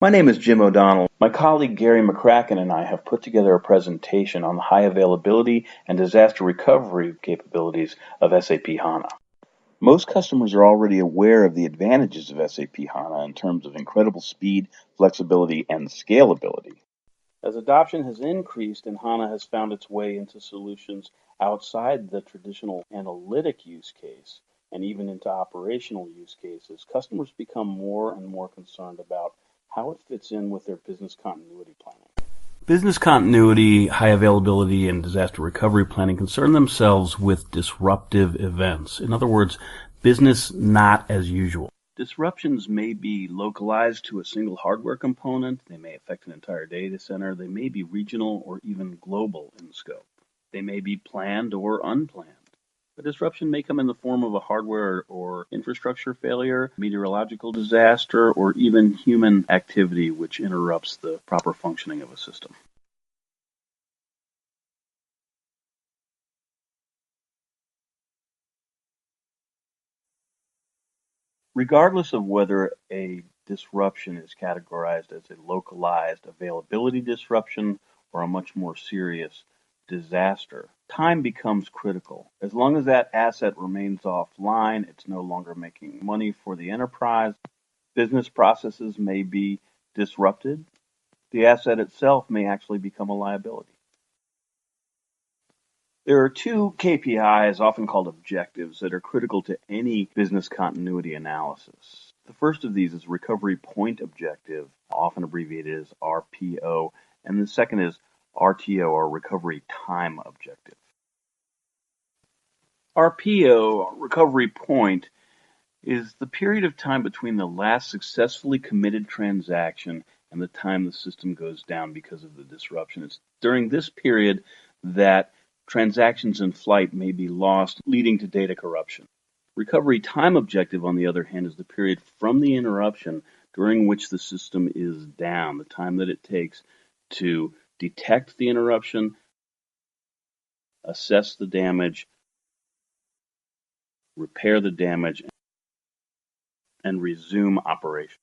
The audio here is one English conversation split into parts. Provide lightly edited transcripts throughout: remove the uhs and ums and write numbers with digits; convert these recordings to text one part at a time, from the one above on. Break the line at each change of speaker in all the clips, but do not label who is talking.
My name is Jim O'Donnell. My colleague Gary McCracken and I have put together a presentation on the high availability and disaster recovery capabilities of SAP HANA. Most customers are already aware of the advantages of SAP HANA in terms of incredible speed, flexibility, and scalability. As adoption has increased and HANA has found its way into solutions outside the traditional analytic use case and even into operational use cases, customers become more and more concerned about how it fits in with their business continuity planning. Business continuity, high availability, and disaster recovery planning concern themselves with disruptive events. In other words, business not as usual. Disruptions may be localized to a single hardware component, they may affect an entire data center, they may be regional or even global in scope. They may be planned or unplanned. A disruption may come in the form of a hardware or infrastructure failure, meteorological disaster, or even human activity which interrupts the proper functioning of a system. Regardless of whether a disruption is categorized as a localized availability disruption or a much more serious disaster, time becomes critical. As long as that asset remains offline, it's no longer making money for the enterprise. Business processes may be disrupted. The asset itself may actually become a liability. There are two KPIs, often called objectives, that are critical to any business continuity analysis. The first of these is recovery point objective, often abbreviated as RPO, and the second is RTO, or recovery time objective. RPO, recovery point, is the period of time between the last successfully committed transaction and the time the system goes down because of the disruption. It's during this period that transactions in flight may be lost, leading to data corruption. Recovery time objective, on the other hand, is the period from the interruption during which the system is down, the time that it takes to detect the interruption, assess the damage, repair the damage, and resume operation.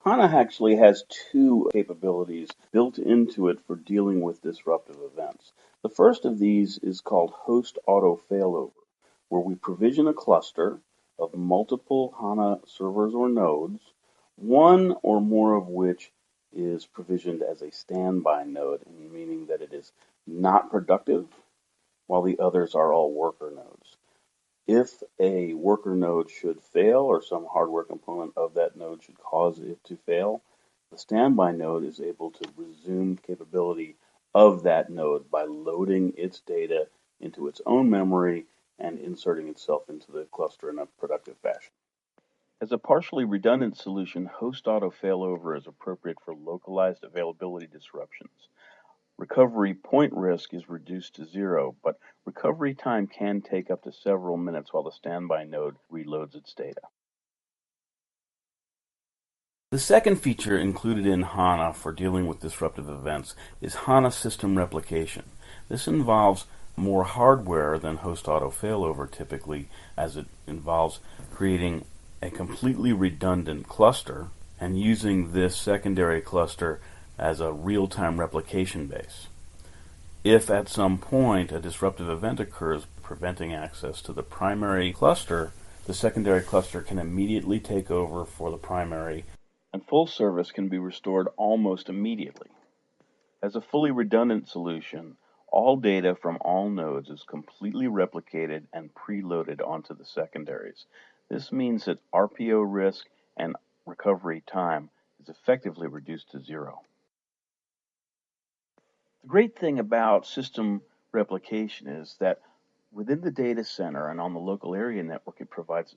HANA actually has two capabilities built into it for dealing with disruptive events. The first of these is called host auto failover, where we provision a cluster of multiple HANA servers or nodes, one or more of which is provisioned as a standby node, meaning that it is not productive, while the others are all worker nodes. If a worker node should fail or some hardware component of that node should cause it to fail, the standby node is able to resume capability of that node by loading its data into its own memory and inserting itself into the cluster in a productive fashion. As a partially redundant solution, host auto failover is appropriate for localized availability disruptions. Recovery point risk is reduced to zero, but recovery time can take up to several minutes while the standby node reloads its data. The second feature included in HANA for dealing with disruptive events is HANA system replication. This involves more hardware than host auto failover typically, as it involves creating a completely redundant cluster and using this secondary cluster as a real-time replication base. If at some point a disruptive event occurs preventing access to the primary cluster, the secondary cluster can immediately take over for the primary, and full service can be restored almost immediately. As a fully redundant solution, all data from all nodes is completely replicated and preloaded onto the secondaries. This means that RPO risk and recovery time is effectively reduced to zero. The great thing about system replication is that within the data center and on the local area network, it provides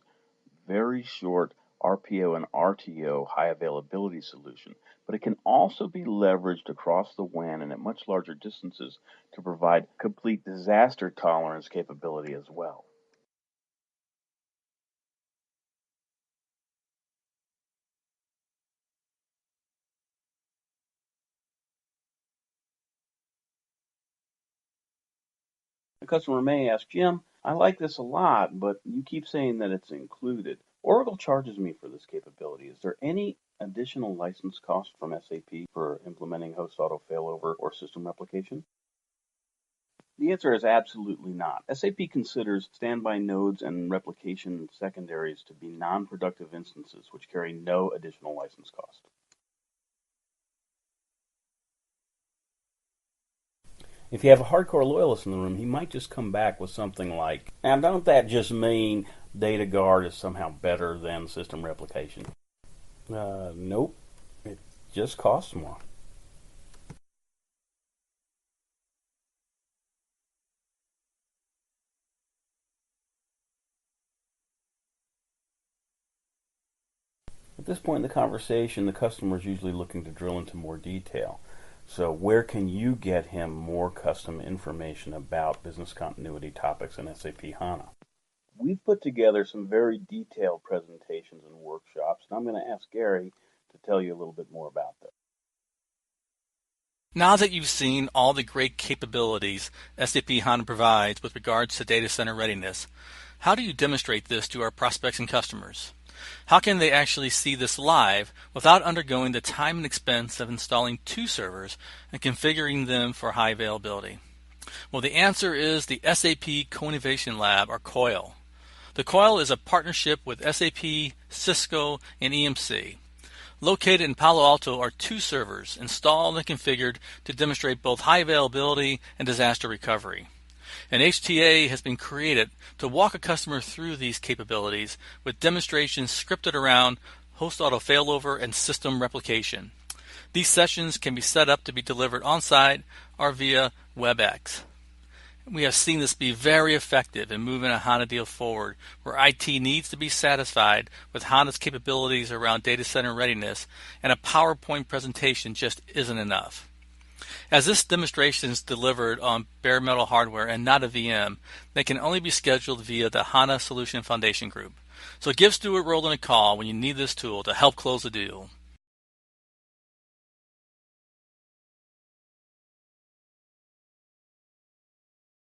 very short RPO and RTO high availability solution, but it can also be leveraged across the WAN and at much larger distances to provide complete disaster tolerance capability as well. customer may ask, Jim, I like this a lot, but you keep saying that it's included. Oracle charges me for this capability. Is there any additional license cost from SAP for implementing host auto failover or system replication? The answer is absolutely not. SAP considers standby nodes and replication secondaries to be non-productive instances which carry no additional license cost. If you have a hardcore loyalist in the room, he might just come back with something like, now don't that just mean data guard is somehow better than system replication? Nope. It just costs more. At this point in the conversation, the customer is usually looking to drill into more detail. So where can you get him more custom information about business continuity topics in SAP HANA? We've put together some very detailed presentations and workshops, and I'm going to ask Gary to tell you a little bit more about them.
Now that you've seen all the great capabilities SAP HANA provides with regards to data center readiness, how do you demonstrate this to our prospects and customers? How can they actually see this live without undergoing the time and expense of installing 2 servers and configuring them for high availability? Well, the answer is the SAP Co-Innovation Lab, or COIL. The COIL is a partnership with SAP, Cisco, and EMC. Located in Palo Alto are 2 servers installed and configured to demonstrate both high availability and disaster recovery. An HTA has been created to walk a customer through these capabilities with demonstrations scripted around host auto failover and system replication. These sessions can be set up to be delivered on-site or via WebEx. We have seen this be very effective in moving a HANA deal forward where IT needs to be satisfied with HANA's capabilities around data center readiness, and a PowerPoint presentation just isn't enough. As this demonstration is delivered on bare metal hardware and not a VM, they can only be scheduled via the HANA Solution Foundation Group. So give Stuart Rowland a call when you need this tool to help close the deal.